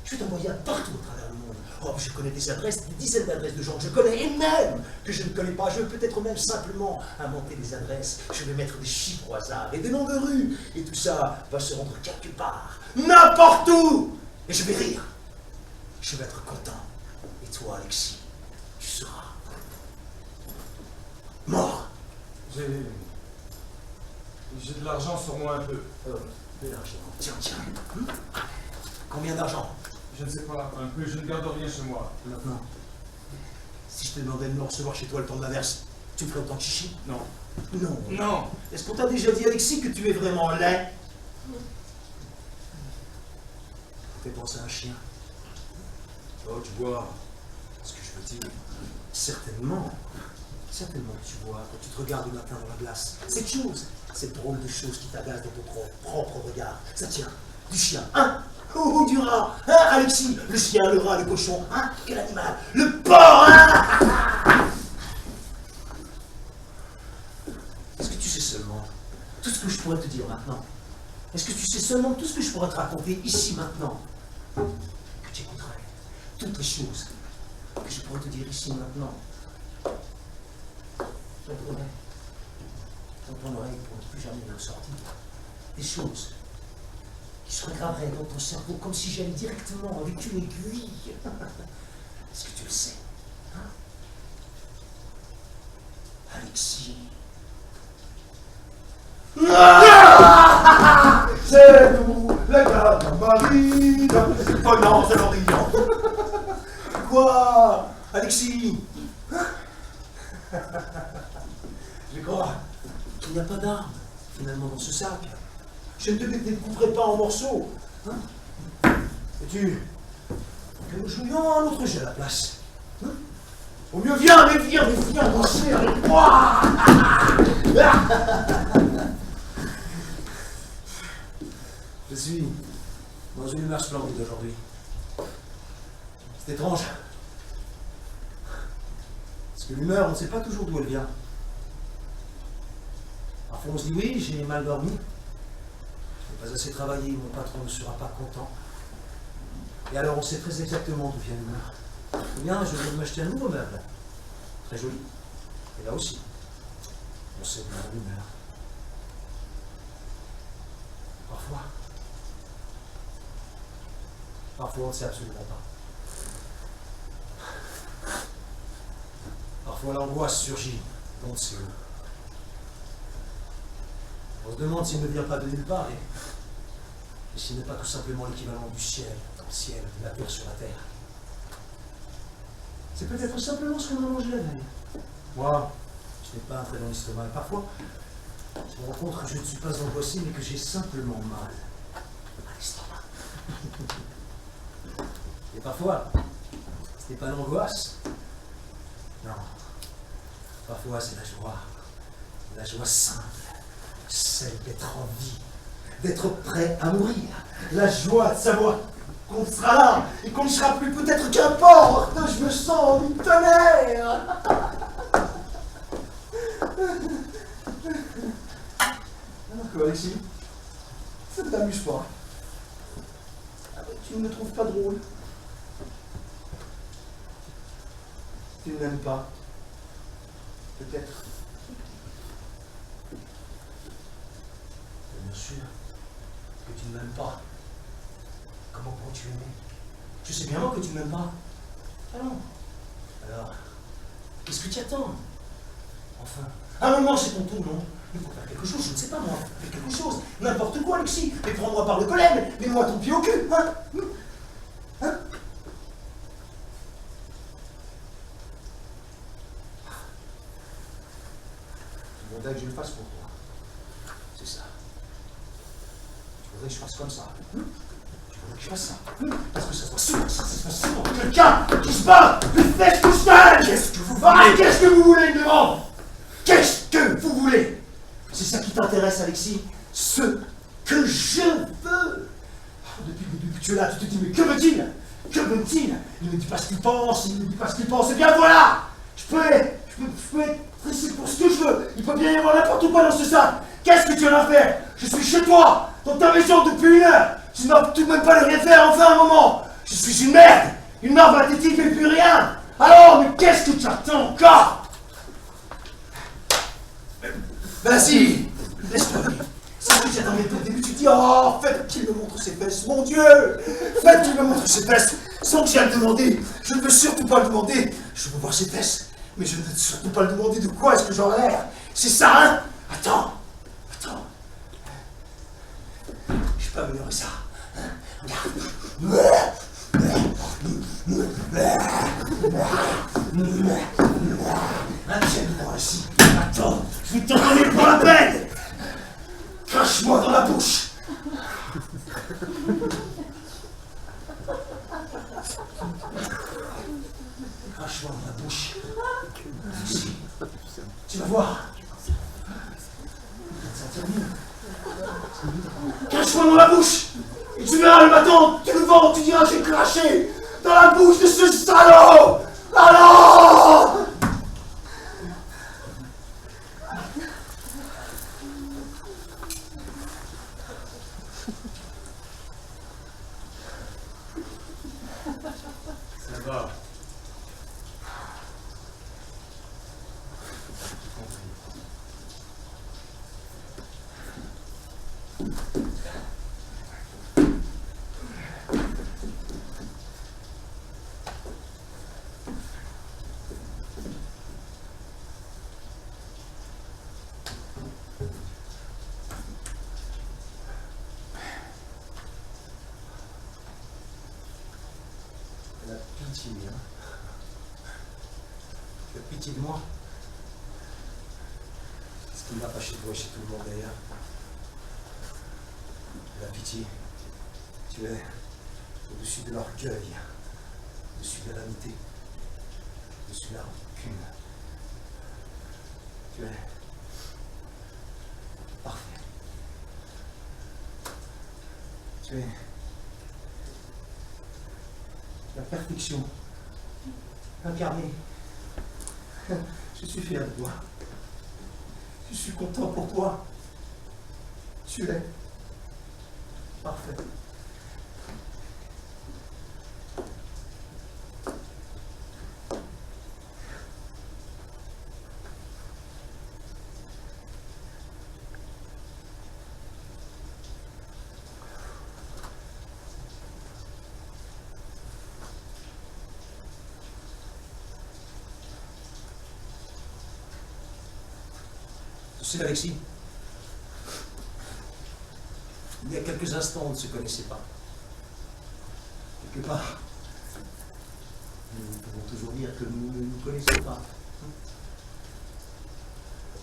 je vais t'envoyer partout à travers le monde. Oh, je connais des adresses, des dizaines d'adresses de gens que je connais, et même que je ne connais pas. Je vais peut-être même simplement inventer des adresses. Je vais mettre des chiffres au hasard et des noms de rues. Et tout ça va se rendre quelque part, n'importe où. Et je vais rire. Je vais être content. Et toi, Alexis, tu seras mort. J'ai de l'argent sur moi un peu. De l'argent. Tiens. Combien d'argent? Je ne sais pas, un peu, je ne garde rien chez moi. Maintenant, si je te demandais de me recevoir chez toi le temps de l'averse, tu me ferais autant de chichi? Non. Non. Non. Est-ce qu'on t'a déjà dit, Alexis, que tu es vraiment laid? Fais penser à un chien. Oh, tu vois ce que je veux dire. Certainement que tu vois, quand tu te regardes le matin dans la glace, cette drôle de chose qui t'agace dans ton propre regard, ça tient du chien, hein? Ou du rat, hein, Alexis? Le chien, le rat, le cochon, hein? Quel animal? Le porc, hein? Est-ce que tu sais seulement tout ce que je pourrais te dire maintenant? Est-ce que tu sais seulement tout ce que je pourrais te raconter ici maintenant? Que tu écouterais toutes les choses que je pourrais te dire ici maintenant. Dans ton oreille pour ne plus jamais me ressortir. Des choses qui se graveraient dans ton cerveau comme si j'allais directement avec une aiguille. Est-ce que tu le sais, hein? Alexis. C'est nous, les gars de Marine. Oh non, c'est l'Orient. Quoi, Alexis? Je crois qu'il n'y a pas d'armes, finalement, dans ce sac. Je ne te découperai pas en morceaux. Hein? Veux-tu que nous jouions à un autre jeu à la place? Hein? Au mieux, viens danser avec moi. Je suis dans une humeur splendide aujourd'hui. C'est étrange. Parce que l'humeur, on ne sait pas toujours d'où elle vient. Parfois on se dit oui, j'ai mal dormi. Je n'ai pas assez travaillé, mon patron ne sera pas content. Et alors on sait très exactement d'où vient l'humeur. Eh bien, je viens de m'acheter un nouveau meuble. Très joli. Et là aussi, on sait bien l'humeur. Parfois on ne sait absolument pas. Parfois l'angoisse surgit, on ne sait où. On se demande s'il ne vient pas de nulle part, et s'il n'est pas tout simplement l'équivalent du ciel dans le ciel, de la terre sur la terre. C'est peut-être simplement ce qu'on a mangé la veille. Moi, je n'ai pas un très bon estomac, et parfois, je me rends compte que je ne suis pas angoissé, mais que j'ai simplement mal à l'estomac. Et parfois, ce n'est pas l'angoisse. Non. Parfois, c'est la joie simple, celle d'être en vie, d'être prêt à mourir. La joie de savoir qu'on sera là et qu'on ne sera plus peut-être qu'importe. Je me sens du tonnerre. Alors quoi, Alexis? Ça ne t'amuse pas? Ah ben, tu ne me trouves pas drôle? Tu ne m'aimes pas? Peut-être. Bien sûr que tu ne m'aimes pas. Comment pourrais-tu aimer? Je sais bien moi que tu ne m'aimes pas. Ah non. Alors, qu'est-ce que tu attends? Enfin, un moment c'est ton tour, non? Il faut faire quelque chose, je ne sais pas moi. Fais quelque chose. N'importe quoi, Alexis. Mais prends-moi par le collet, mets-moi ton pied au cul, hein? Hein? Tu voudrais que je le fasse pour toi. C'est ça. Tu voudrais que je fasse comme ça. Tu voudrais que je fasse ça. Parce que ça soit souvent, ça soit souvent. Quelqu'un qui se bat, les fesses tout seul. Qu'est-ce que vous voulez? Ah, qu'est-ce que vous voulez, il me demande? Qu'est-ce que vous voulez? C'est ça qui t'intéresse, Alexis? Ce que je veux. Depuis le début que tu es là, tu te dis, mais que veut-il? Que veut-il? Il ne me dit pas ce qu'il pense, il ne me dit pas ce qu'il pense. Et bien voilà! Je peux être pressé pour ce que je veux. Il peut bien y avoir n'importe quoi dans ce sac. Qu'est-ce que tu en as fait? Je suis chez toi, dans ta maison depuis 1 heure. Tu n'as tout de même pas de rien faire, enfin un moment. Je suis une merde pathétique et plus rien. Alors, mais qu'est-ce que tu attends encore? Vas-y, laisse-moi vivre. C'est ce que j'attendais depuis le début. Tu dis, oh, faites qu'il me montre ses fesses, mon Dieu. Faites qu'il me montre ses fesses, sans que j'aille le demander. Je ne veux surtout pas le demander. Je veux voir ses fesses, mais je ne veux surtout pas le demander de quoi est-ce que j'en ai l'air. C'est ça, hein? Attends. Je peux améliorer ça. Tiens-moi ici. Attends, je vais t'en donner pour la peine. Crache-moi dans la bouche. Crache-moi dans la bouche. Ici. Tu vas voir. Crache-moi dans la bouche. Et tu verras le matin, tu le vends, tu diras j'ai craché dans la bouche de ce salaud. Alors Ça va. La pitié, hein. Tu as pitié de moi? Ce qui ne va pas chez toi et chez tout le monde d'ailleurs. La pitié. Tu es au-dessus de l'orgueil, au-dessus de l'amitié, au-dessus de la rancune. Tu es parfait. Tu es la perfection incarnée. Je suis fier de toi. Je suis content pour toi. Tu es parfait. Tu sais, Alexis, il y a quelques instants, on ne se connaissait pas. Quelque part, nous pouvons toujours dire que nous ne nous connaissons pas.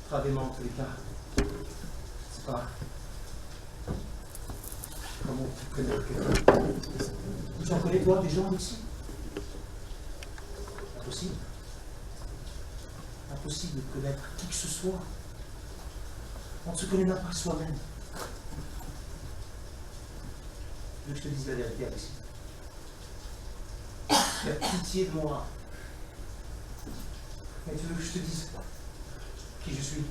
Travement, en tous les cas. Je ne sais pas comment tu connais quelqu'un. Tu en connais, toi, des gens ici? Impossible. Impossible de connaître qui que ce soit. On ne se connaît même pas soi-même. Je veux que je te dise la vérité, Alexis. Tu as pitié de moi. Mais tu veux que je te dise qui je suis?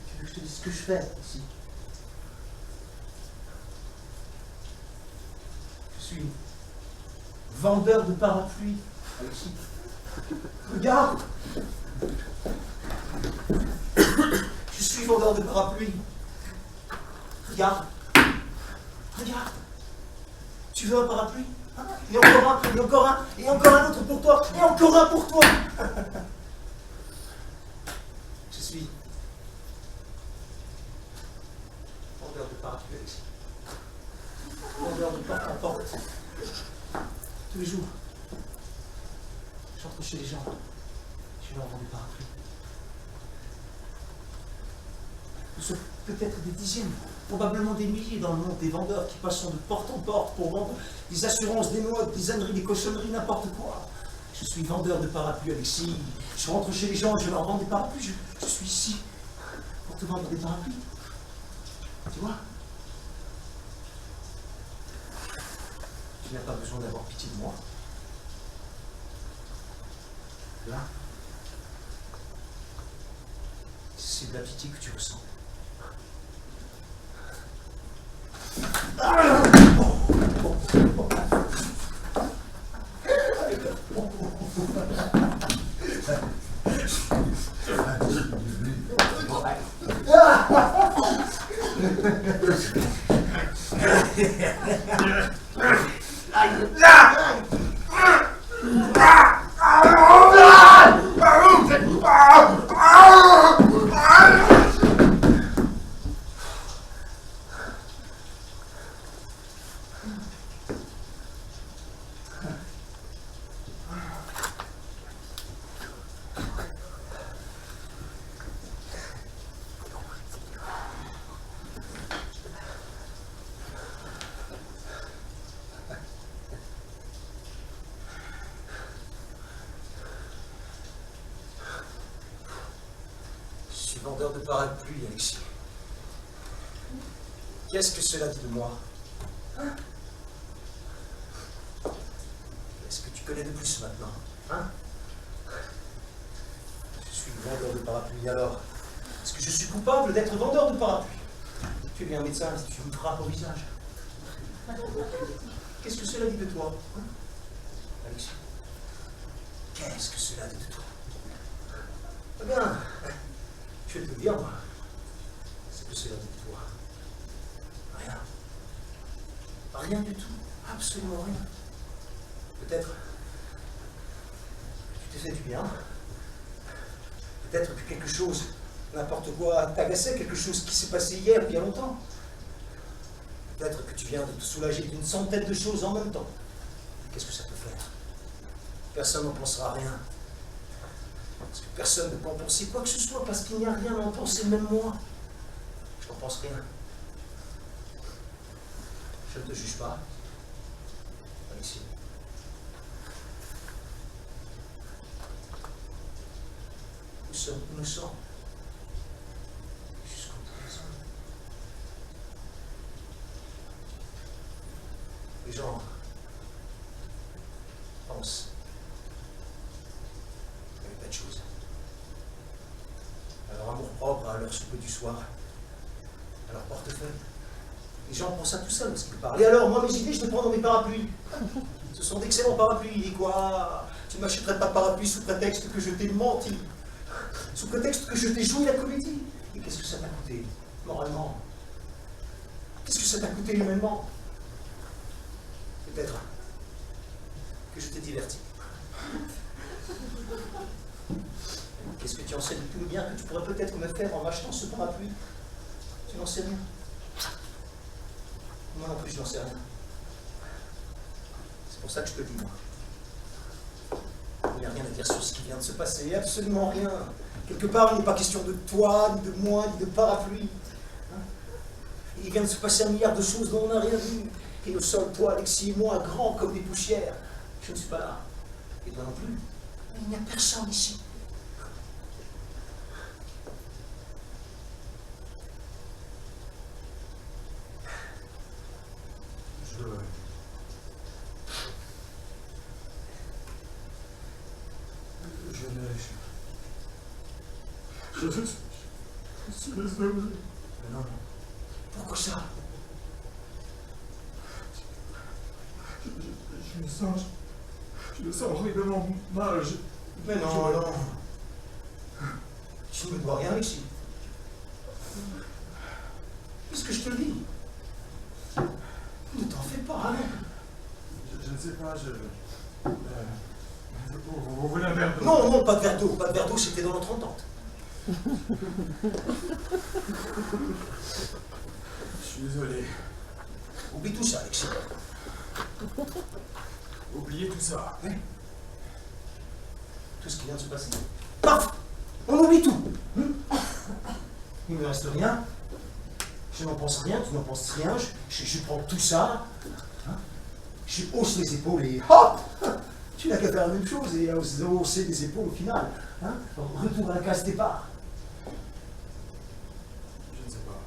Tu veux que je te dise ce que je fais ici? Je suis vendeur de parapluies, Alexis. Regarde! Je suis vendeur de parapluies. Regarde. Regarde. Tu veux un parapluie? Hein? Et encore un, et encore un, et encore un autre pour toi, et encore un pour toi. Je suis vendeur de parapluies, Alexis. Vendeur de porte en porte. Tous les jours. J'entre chez les gens. Je leur vends des parapluies. Nous sommes peut-être des dizaines, probablement des milliers dans le monde, des vendeurs qui passent de porte en porte pour vendre des assurances, des noix, des âneries, des cochonneries, n'importe quoi. Je suis vendeur de parapluies, Alexis. Je rentre chez les gens, je leur vends des parapluies. Je suis ici pour te vendre des parapluies. Tu vois? tu n'as pas besoin d'avoir pitié de moi. Là, c'est de la pitié que tu ressens. Je suis vendeur de parapluies, Alexis. Qu'est-ce que cela dit de moi? Hein? Est-ce que tu connais de plus maintenant? Hein? Je suis vendeur de parapluies, alors est-ce que je suis coupable d'être vendeur de parapluies? Tu es bien médecin, si tu me frappes au visage. Qu'est-ce que cela dit de toi? Hein? Alexis, qu'est-ce que cela dit de toi? Eh bien, je vais te le dire, moi. Ce que cela dit de toi. Rien. Rien du tout. Absolument rien. Peut-être que tu t'es fait du bien. Peut-être que quelque chose, n'importe quoi, t'agaçait, quelque chose qui s'est passé hier, il y a longtemps. Peut-être que tu viens de te soulager d'une centaine de choses en même temps. Qu'est-ce que ça peut faire? Personne n'en pensera rien. Parce que personne ne peut en penser quoi que ce soit, parce qu'il n'y a rien à en penser, même moi. Je n'en pense rien. Je ne te juge pas. Alexis. Nous sommes innocents. Jusqu'au présent. Les gens pensent à des tas de choses. À leur amour-propre, à leur souper du soir, à leur portefeuille. Les gens pensent à tout ça lorsqu'ils parlent. Et alors, moi, mes idées, je les prends dans mes parapluies. Ce sont d'excellents parapluies. Et quoi? Tu ne m'achèterais pas de parapluie sous prétexte que je t'ai menti. Sous prétexte que je t'ai joué la comédie. Et qu'est-ce que ça t'a coûté, moralement? Qu'est-ce que ça t'a coûté humainement? Peut-être que je t'ai diverti. Qu'est-ce que tu en sais de tout le bien que tu pourrais peut-être me faire en m'achetant ce parapluie? Tu n'en sais rien. Moi non plus, je n'en sais rien. C'est pour ça que je te le dis, moi. Il n'y a rien à dire sur ce qui vient de se passer, absolument rien. Quelque part, il n'est pas question de toi, ni de moi, ni de parapluie. Hein? Il vient de se passer un milliard de choses dont on n'a rien vu. Et au sol, toi, Alexis et moi, grands comme des poussières. Je ne suis pas là. Et toi non plus. Mais il n'y a personne ici. Je suis désolé. Mais non. Pourquoi ça? Je me sens horriblement mal. Mais non, non. Tu ne me dois rien ici. Puisque je te le dis. Ne t'en fais pas, hein. Je ne sais pas, vous voulez un verre d'eau? Non, non, pas de verre d'eau. Pas de verre d'eau, c'était dans notre entente. Je suis désolé. Oublie tout ça, Alexis. Oubliez tout ça. Oui. Tout ce qui vient de se passer. Paf! On oublie tout. Il ne me reste rien. Je n'en pense rien, tu n'en penses rien. Je prends tout ça. Hein? Je hausse les épaules et hop! Tu n'as qu'à faire la même chose et à hausser les épaules au final. Hein? Retour à la case départ. Je ne sais pas.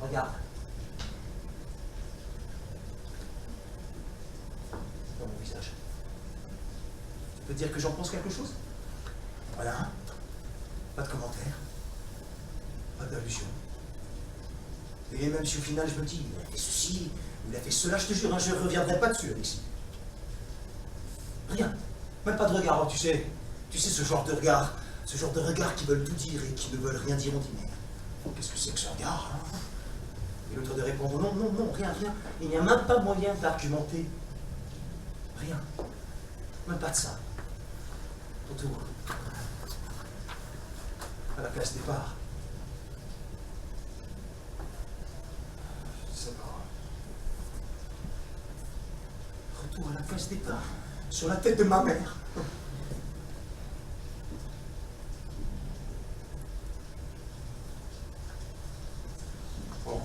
Regarde. peut dire que j'en pense quelque chose? Voilà. Pas de commentaire. Pas d'allusion. Et même si au final je me dis, il a fait ceci, il a fait cela, je te jure, hein, je ne reviendrai pas dessus, Alexis. Rien. Même pas de regard, oh, tu sais ce genre de regard qui veulent tout dire et qui ne veulent rien dire, on dit, mais qu'est-ce que c'est que ce regard, hein? Et l'autre de répondre, non, non, non, rien, rien. Il n'y a même pas moyen d'argumenter. Rien. Même pas de ça. Retour. À la place départ. Je sais pas. Retour à la place départ. Sur la tête de ma mère. Bon.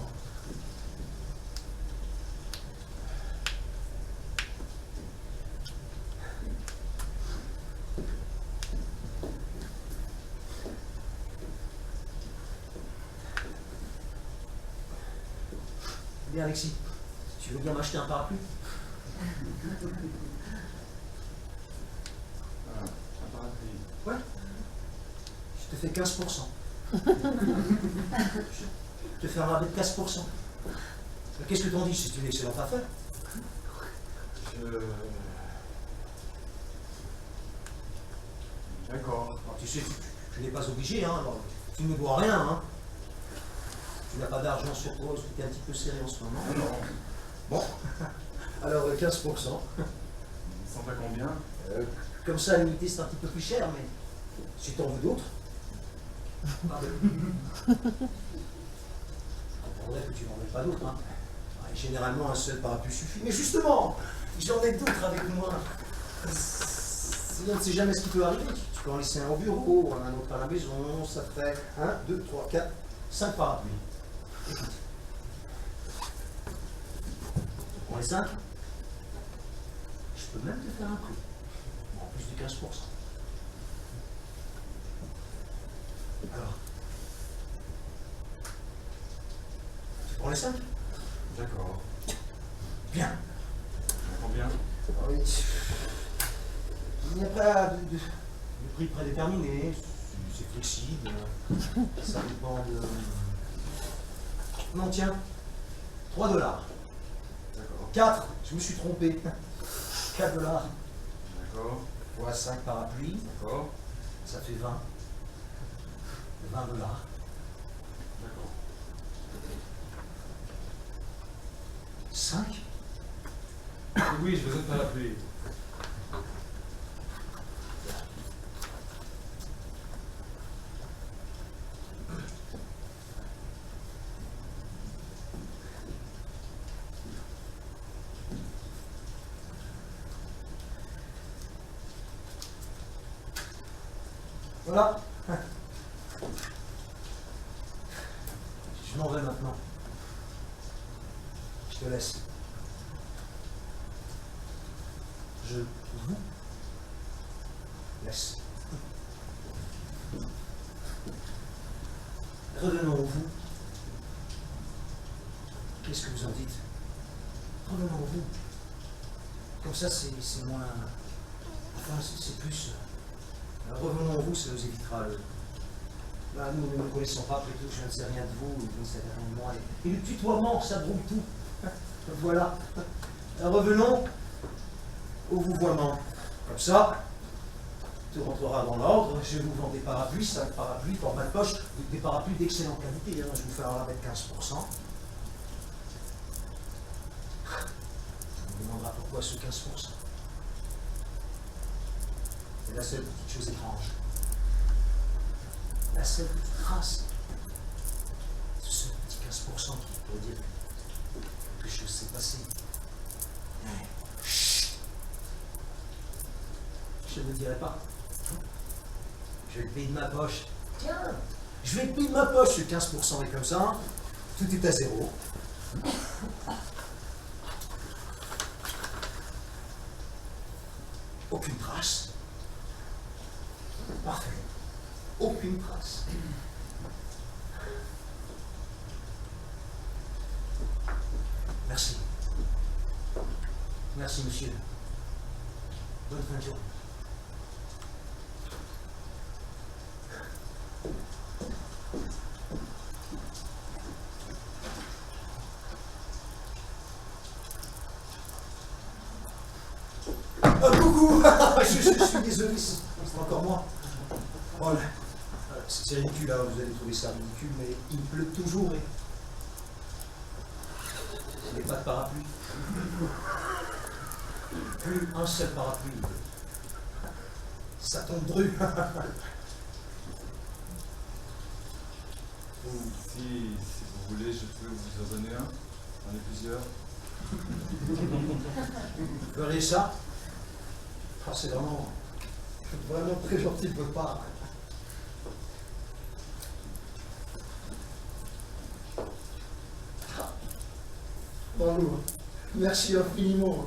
Bien, Alexis, tu veux bien m'acheter un parapluie? Un parapluie. Ouais. Je te fais 15%. Je te fais un rabais de 15%. Qu'est-ce que t'en dis? C'est une excellente affaire. D'accord. Alors, tu sais, tu n'es pas obligé, hein. Alors, tu ne me dois rien, hein. Tu n'as pas d'argent sur toi, parce que tu es un petit peu serré en ce moment. Non. Bon. Alors, 15%. Ça fait combien? Comme ça, à l'unité, c'est un petit peu plus cher, mais si t'en veux d'autres. Pardon. Je comprendrais que tu n'en veux pas d'autres, hein. Ouais, généralement, un seul parapluie suffit. Mais justement, j'en ai d'autres avec moi. On ne sait jamais ce qui peut arriver. Tu peux en laisser un au bureau, un autre à la maison. Ça fait 1, 2, 3, 4, 5 parapluies. Écoute. Tu prends les 5. Je peux même te faire un prix. En plus du 15%. Alors. Tu prends les 5? D'accord. Bien. Combien? Oui. Il n'y a pas de prix prédéterminé, c'est flexible, ça dépend de... Non, tiens, 3 $. D'accord. 4, je me suis trompé. 4 $. D'accord. Fois 5 parapluies, D'accord. ça fait 20. 20 $. D'accord. 5? Oui, je veux un parapluie. Voilà. Je m'en vais maintenant. Je te laisse. Je vous laisse. Revenons au vous. Qu'est-ce que vous en dites? Revenons au vous. Comme ça, c'est moins... Enfin, c'est plus... revenons au vous, ça nous évitera le... Là, nous ne nous connaissons pas, après tout, je ne sais rien de vous, vous ne savez rien de moi. Et le tutoiement, ça brouille tout. Voilà. Revenons au vouvoiement. Comme ça, tout rentrera dans l'ordre. Je vous vends des parapluies, 5 parapluies, format de poche, des parapluies d'excellente qualité. Hein. Je vous fais un rabais de 15%. On me demandera pourquoi ce 15%. C'est la seule petite chose étrange. La seule petite trace. Ce petit 15% qui pourrait dire que quelque chose s'est passé. Chut. Je ne le dirai pas. Je vais le payer de ma poche. Tiens, je vais le payer de ma poche, ce 15% est comme ça. Tout est à zéro. Aucune trace. Parfait. Aucune trace. Merci. Merci, monsieur. Bonne fin de journée. Coucou. Je suis désolé, c'est encore moi. Oh là, c'est ridicule, hein, vous allez trouver ça ridicule, mais il pleut toujours et... Je n'ai pas de parapluie. Plus un seul parapluie. Ça tombe dru. Si vous voulez, je peux vous en donner un. J'en ai plusieurs. Vous verrez ça. Ah, c'est vraiment très gentil de votre part. Bravo. Merci infiniment.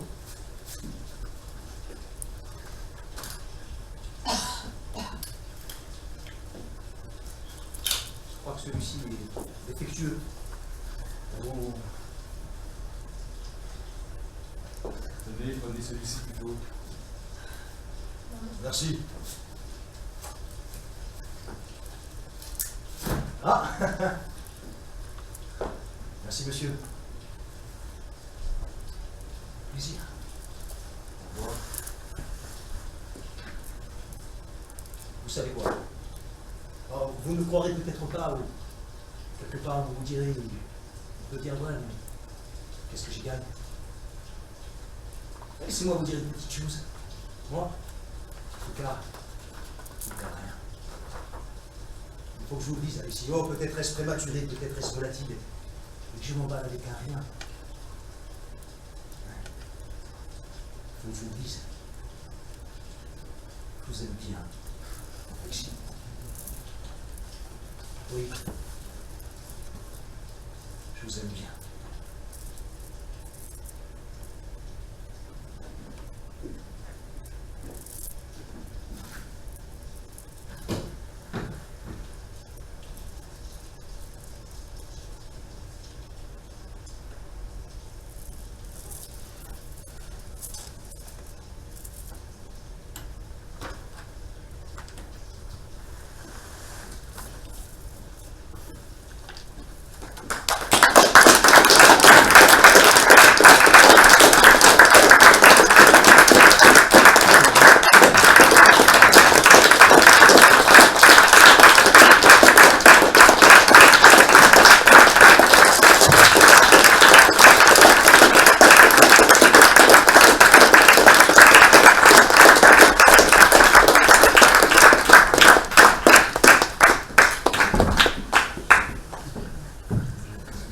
Je crois que celui-ci est défectueux. Oh. Tenez, prenez celui-ci plutôt. Merci. Ah. Merci, monsieur. Plaisir. Au revoir. Vous savez quoi? Alors, vous ne croirez peut-être pas, ou quelque part vous vous direz, on peut dire ouais, mais qu'est-ce que j'y gagne? Laissez-moi vous dire une petite chose. Moi, en tout cas, je ne gagne rien. Il faut que je vous le dise, Alexis. Oh, peut-être est-ce prématuré, peut-être est-ce relatif, mais que je m'emballe avec un rien. Il faut que je vous le dise. Je vous aime bien, Alexis. Oui. Je vous aime bien.